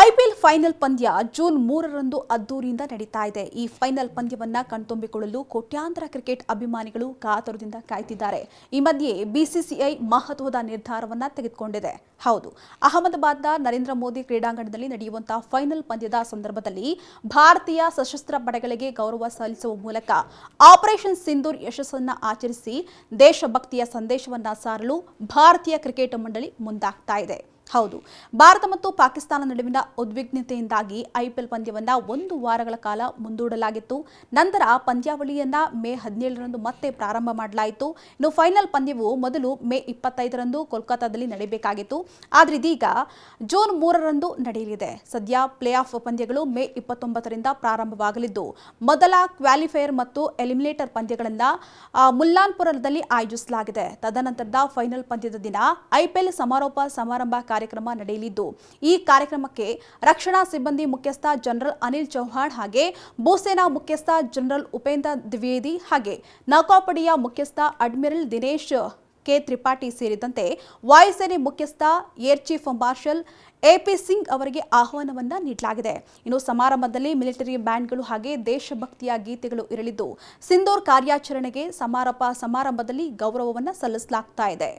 IPL final ಪಂದ್ಯ June 3ರಂದು ಅದ್ದೂರಿಯಿಂದ ನಡೀತಾ ಇದೆ. ಈ ಫೈನಲ್ ಪಂದ್ಯವನ್ನ ಕಣ್ತುಂಬಿಕೊಳ್ಳಲು ಕೋಟ್ಯಾಂತರ ಕ್ರಿಕೆಟ್ ಅಭಿಮಾನಿಗಳು ಕಾತರದಿಂದ ಕಾಯ್ತಿದ್ದಾರೆ. ಈ ಮಧ್ಯೆ ಬಿಸಿಸಿಐ ಮಹತ್ವದ ನಿರ್ಧಾರವನ್ನ ತೆಗೆದುಕೊಂಡಿದೆ. ಹೌದು, ಅಹಮದಾಬಾದ್ನ ನರೇಂದ್ರ ಮೋದಿ ಕ್ರೀಡಾಂಗಣದಲ್ಲಿ ನಡೆಯುವಂತಹ ಫೈನಲ್ ಪಂದ್ಯದ ಸಂದರ್ಭದಲ್ಲಿ ಭಾರತೀಯ ಸಶಸ್ತ್ರ ಪಡೆಗಳಿಗೆ ಗೌರವ ಸಲ್ಲಿಸುವ ಮೂಲಕ ಆಪರೇಷನ್ ಸಿಂಧೂರ್ ಯಶಸ್ಸನ್ನು ಆಚರಿಸಿ ದೇಶಭಕ್ತಿಯ ಸಂದೇಶವನ್ನ ಸಾರಲು ಭಾರತೀಯ ಕ್ರಿಕೆಟ್ ಮಂಡಳಿ ಮುಂದಾಗ್ತಾ ಇದೆ. ಹೌದು, ಭಾರತ ಮತ್ತು ಪಾಕಿಸ್ತಾನ ನಡುವಿನ ಉದ್ವಿಗ್ನತೆಯಿಂದಾಗಿ ಐಪಿಎಲ್ ಪಂದ್ಯವನ್ನ 1 ವಾರಗಳ ಕಾಲ ಮುಂದೂಡಲಾಗಿತ್ತು. ನಂತರ ಪಂದ್ಯಾವಳಿಯನ್ನ ಮೇ 17ರಂದು ಮತ್ತೆ ಪ್ರಾರಂಭ ಮಾಡಲಾಯಿತು. ಇನ್ನು ಫೈನಲ್ ಪಂದ್ಯವು ಮೊದಲು ಮೇ 25ರಂದು ಕೋಲ್ಕತ್ತಾದಲ್ಲಿ ನಡೆಯಬೇಕಾಗಿತ್ತು. ಆದರೆ ಇದೀಗ ಜೂನ್ 3ರಂದು ನಡೆಯಲಿದೆ. ಸದ್ಯ ಪ್ಲೇ ಆಫ್ ಪಂದ್ಯಗಳು ಮೇ 29ರಿಂದ ಪ್ರಾರಂಭವಾಗಲಿದ್ದು, ಮೊದಲ ಕ್ವಾಲಿಫೈಯರ್ ಮತ್ತು ಎಲಿಮಿನೇಟರ್ ಪಂದ್ಯಗಳನ್ನು ಮುಲ್ಲಾನ್ಪುರದಲ್ಲಿ ಆಯೋಜಿಸಲಾಗಿದೆ. ತದನಂತರದ ಫೈನಲ್ ಪಂದ್ಯದ ದಿನ ಐಪಿಎಲ್ ಸಮಾರೋಪ ಸಮಾರಂಭ ಕಾರ್ಯಕ್ರಮ ನಡೆಯಲಿದ್ದು, ಈ ಕಾರ್ಯಕ್ರಮಕ್ಕೆ ರಕ್ಷಣಾ ಸಿಬ್ಬಂದಿ ಮುಖ್ಯಸ್ಥ ಜನರಲ್ ಅನಿಲ್ ಚೌಹಾಣ್ ಹಾಗೆ ಭೂಸೇನಾ ಮುಖ್ಯಸ್ಥ ಜನರಲ್ ಉಪೇಂದ್ರ ದ್ವಿವೇದಿ ಹಾಗೆ ನೌಕಾಪಡೆಯ ಮುಖ್ಯಸ್ಥ ಅಡ್ಮಿರಲ್ ದಿನೇಶ್ ಕೆ ತ್ರಿಪಾಠಿ ಸೇರಿದಂತೆ ವಾಯುಸೇನೆ ಮುಖ್ಯಸ್ಥ air chief marshal AP Singh ಅವರಿಗೆ ಆಹ್ವಾನವನ್ನ ನೀಡಲಾಗಿದೆ. ಇನ್ನು ಸಮಾರಂಭದಲ್ಲಿ ಮಿಲಿಟರಿ ಬ್ಯಾಂಡ್ಗಳು ಹಾಗೆ ದೇಶಭಕ್ತಿಯ ಗೀತೆಗಳು ಇರಲಿದ್ದು, ಸಿಂಧೂರ್ ಕಾರ್ಯಾಚರಣೆಗೆ ಸಮಾರೋಪ ಸಮಾರಂಭದಲ್ಲಿ ಗೌರವವನ್ನು ಸಲ್ಲಿಸಲಾಗ್ತಾ ಇದೆ.